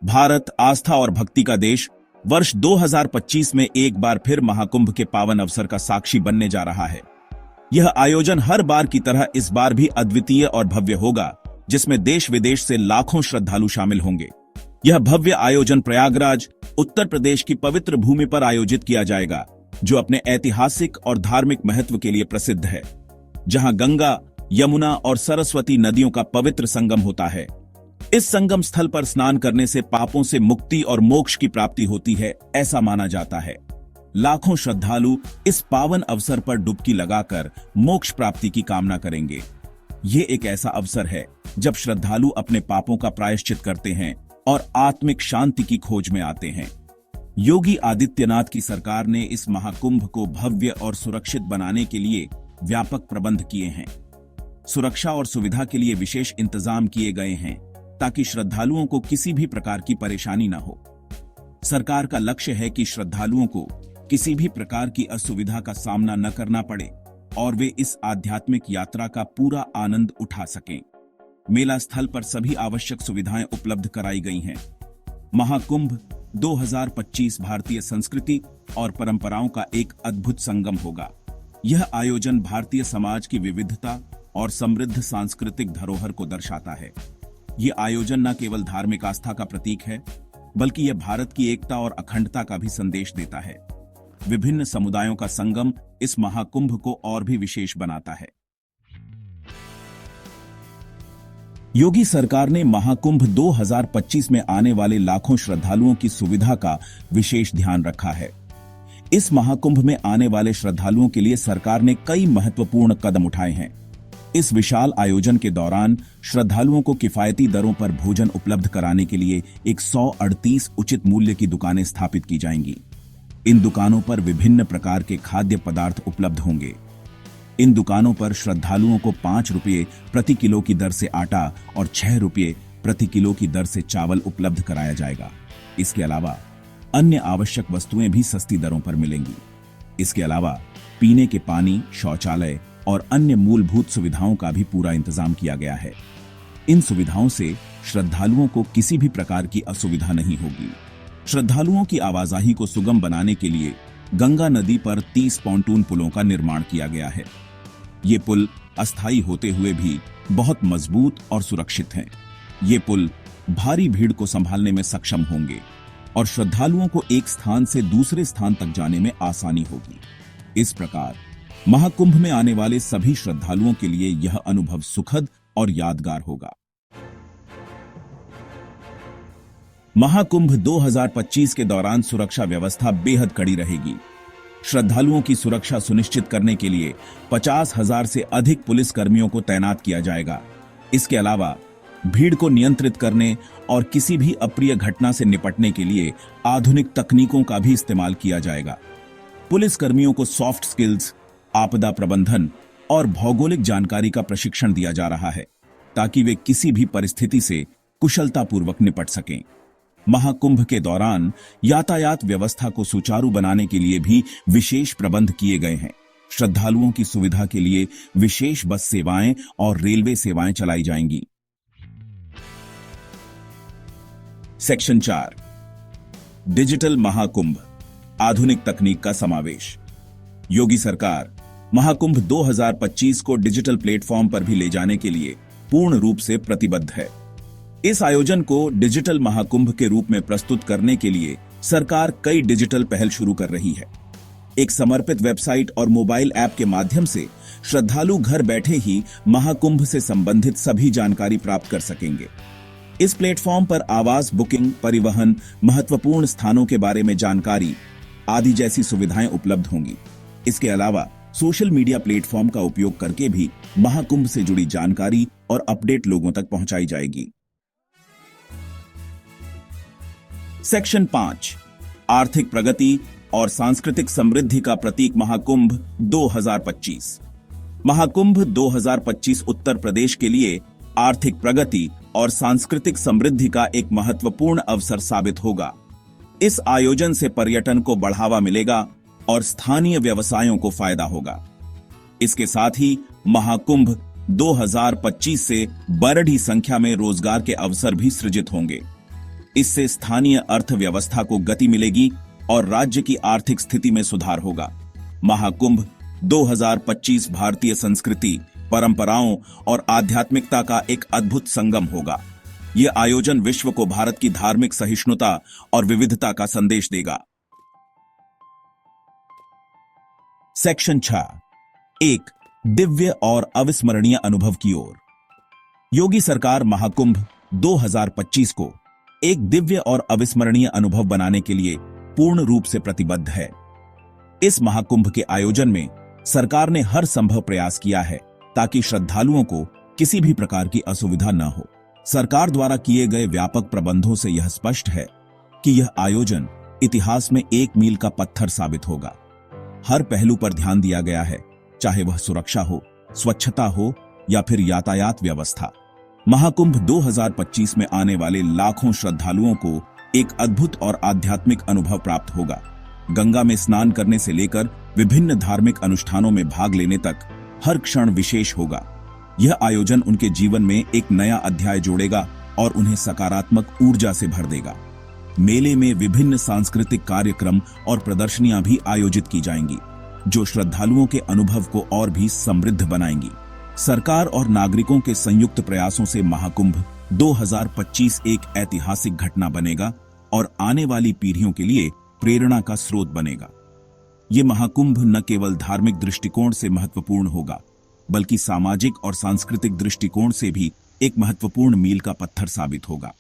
भारत आस्था और भक्ति का देश वर्ष 2025 में एक बार फिर महाकुंभ के पावन अवसर का साक्षी बनने जा रहा है। यह आयोजन हर बार की तरह इस बार भी अद्वितीय और भव्य होगा, जिसमें देश विदेश से लाखों श्रद्धालु शामिल होंगे। यह भव्य आयोजन प्रयागराज, उत्तर प्रदेश की पवित्र भूमि पर आयोजित किया जाएगा, जो अपने ऐतिहासिक और धार्मिक महत्व के लिए प्रसिद्ध है, जहां गंगा, यमुना और सरस्वती नदियों का पवित्र संगम होता है। इस संगम स्थल पर स्नान करने से पापों से मुक्ति और मोक्ष की प्राप्ति होती है, ऐसा माना जाता है। लाखों श्रद्धालु इस पावन अवसर पर डुबकी लगाकर मोक्ष प्राप्ति की कामना करेंगे। ये एक ऐसा अवसर है जब श्रद्धालु अपने पापों का प्रायश्चित करते हैं और आत्मिक शांति की खोज में आते हैं। योगी आदित्यनाथ की सरकार ने इस महाकुंभ को भव्य और सुरक्षित बनाने के लिए व्यापक प्रबंध किए हैं। सुरक्षा और सुविधा के लिए विशेष इंतजाम किए गए हैं, ताकि श्रद्धालुओं को किसी भी प्रकार की परेशानी न हो। सरकार का लक्ष्य है कि श्रद्धालुओं को किसी भी प्रकार की असुविधा का सामना न करना पड़े और वे इस आध्यात्मिक यात्रा का पूरा आनंद उठा सकें। मेला स्थल पर सभी आवश्यक सुविधाएं उपलब्ध कराई गई हैं। महाकुंभ 2025 भारतीय संस्कृति और परंपराओं का एक अद्भुत संगम होगा। यह आयोजन भारतीय समाज की विविधता और समृद्ध सांस्कृतिक धरोहर को दर्शाता है। ये आयोजन न केवल धार्मिक आस्था का प्रतीक है, बल्कि यह भारत की एकता और अखंडता का भी संदेश देता है। विभिन्न समुदायों का संगम इस महाकुंभ को और भी विशेष बनाता है। योगी सरकार ने महाकुंभ 2025 में आने वाले लाखों श्रद्धालुओं की सुविधा का विशेष ध्यान रखा है। इस महाकुंभ में आने वाले श्रद्धालुओं के लिए सरकार ने कई महत्वपूर्ण कदम उठाए हैं। इस विशाल आयोजन के दौरान श्रद्धालुओं को किफायती दरों पर भोजन उपलब्ध कराने के लिए 138 उचित मूल्य की दुकानें स्थापित की जाएंगी। इन दुकानों पर विभिन्न प्रकार के खाद्य पदार्थ उपलब्ध होंगे। इन दुकानों पर श्रद्धालुओं को 5 रुपये प्रति किलो की दर से आटा और 6 रुपये प्रति किलो की दर से चावल उपलब्ध कराया जाएगा। इसके अलावा अन्य आवश्यक वस्तुएं भी सस्ती दरों पर मिलेंगी। इसके अलावा पीने के पानी, शौचालय और अन्य मूलभूत सुविधाओं का भी पूरा इंतजाम किया गया है। इन सुविधाओं से श्रद्धालुओं को किसी भी प्रकार की असुविधा नहीं होगी। श्रद्धालुओं की आवाजाही को सुगम बनाने के लिए गंगा नदी पर 30 पॉन्टून पुलों का निर्माण किया गया है। ये पुल अस्थायी होते हुए भी बहुत मजबूत और सुरक्षित हैं। ये पुल भारी भीड़ को संभालने में सक्षम होंगे और श्रद्धालुओं को एक स्थान से दूसरे स्थान तक जाने में आसानी होगी। इस प्रकार महाकुंभ में आने वाले सभी श्रद्धालुओं के लिए यह अनुभव सुखद और यादगार होगा। महाकुंभ 2025 के दौरान सुरक्षा व्यवस्था बेहद कड़ी रहेगी। श्रद्धालुओं की सुरक्षा सुनिश्चित करने के लिए 50,000 से अधिक पुलिस कर्मियों को तैनात किया जाएगा। इसके अलावा भीड़ को नियंत्रित करने और किसी भी अप्रिय घटना से निपटने के लिए आधुनिक तकनीकों का भी इस्तेमाल किया जाएगा। पुलिस कर्मियों को सॉफ्ट स्किल्स, आपदा प्रबंधन और भौगोलिक जानकारी का प्रशिक्षण दिया जा रहा है, ताकि वे किसी भी परिस्थिति से कुशलतापूर्वक निपट सकें। महाकुंभ के दौरान यातायात व्यवस्था को सुचारू बनाने के लिए भी विशेष प्रबंध किए गए हैं। श्रद्धालुओं की सुविधा के लिए विशेष बस सेवाएं और रेलवे सेवाएं चलाई जाएंगी। सेक्शन 4, डिजिटल महाकुंभ, आधुनिक तकनीक का समावेश। योगी सरकार महाकुंभ 2025 को डिजिटल प्लेटफॉर्म पर भी ले जाने के लिए पूर्ण रूप से प्रतिबद्ध है। इस आयोजन को डिजिटल महाकुंभ के रूप में प्रस्तुत करने के लिए सरकार कई डिजिटल पहल शुरू कर रही है। एक समर्पित वेबसाइट और मोबाइल ऐप के माध्यम से श्रद्धालु घर बैठे ही महाकुंभ से संबंधित सभी जानकारी प्राप्त कर सकेंगे। इस प्लेटफॉर्म पर आवास बुकिंग, परिवहन, महत्वपूर्ण स्थानों के बारे में जानकारी आदि जैसी सुविधाएं उपलब्ध होंगी। इसके अलावा सोशल मीडिया प्लेटफॉर्म का उपयोग करके भी महाकुंभ से जुड़ी जानकारी और अपडेट लोगों तक पहुंचाई जाएगी। सेक्शन 5, आर्थिक प्रगति और सांस्कृतिक समृद्धि का प्रतीक महाकुंभ 2025। महाकुंभ 2025 उत्तर प्रदेश के लिए आर्थिक प्रगति और सांस्कृतिक समृद्धि का एक महत्वपूर्ण अवसर साबित होगा। इस आयोजन से पर्यटन को बढ़ावा मिलेगा और स्थानीय व्यवसायों को फायदा होगा। इसके साथ ही महाकुंभ 2025 से बड़ी संख्या में रोजगार के अवसर भी सृजित होंगे। इससे स्थानीय अर्थव्यवस्था को गति मिलेगी और राज्य की आर्थिक स्थिति में सुधार होगा। महाकुंभ 2025 भारतीय संस्कृति, परंपराओं और आध्यात्मिकता का एक अद्भुत संगम होगा। यह आयोजन विश्व को भारत की धार्मिक सहिष्णुता और विविधता का संदेश देगा। सेक्शन 6, एक दिव्य और अविस्मरणीय अनुभव की ओर। योगी सरकार महाकुंभ 2025 को एक दिव्य और अविस्मरणीय अनुभव बनाने के लिए पूर्ण रूप से प्रतिबद्ध है। इस महाकुंभ के आयोजन में सरकार ने हर संभव प्रयास किया है ताकि श्रद्धालुओं को किसी भी प्रकार की असुविधा न हो। सरकार द्वारा किए गए व्यापक प्रबंधों से यह स्पष्ट है कि यह आयोजन इतिहास में एक मील का पत्थर साबित होगा। हर पहलू पर ध्यान दिया गया है, चाहे वह सुरक्षा हो, स्वच्छता हो या फिर यातायात व्यवस्था। महाकुंभ 2025 में आने वाले लाखों श्रद्धालुओं को एक अद्भुत और आध्यात्मिक अनुभव प्राप्त होगा। गंगा में स्नान करने से लेकर विभिन्न धार्मिक अनुष्ठानों में भाग लेने तक हर क्षण विशेष होगा। यह आयोजन उनके जीवन में एक नया अध्याय जोड़ेगा और उन्हें सकारात्मक ऊर्जा से भर देगा। मेले में विभिन्न सांस्कृतिक कार्यक्रम और प्रदर्शनियां भी आयोजित की जाएंगी, जो श्रद्धालुओं के अनुभव को और भी समृद्ध बनाएंगी। सरकार और नागरिकों के संयुक्त प्रयासों से महाकुंभ 2025 एक ऐतिहासिक घटना बनेगा और आने वाली पीढ़ियों के लिए प्रेरणा का स्रोत बनेगा। ये महाकुंभ न केवल धार्मिक दृष्टिकोण से महत्वपूर्ण होगा, बल्कि सामाजिक और सांस्कृतिक दृष्टिकोण से भी एक महत्वपूर्ण मील का पत्थर साबित होगा।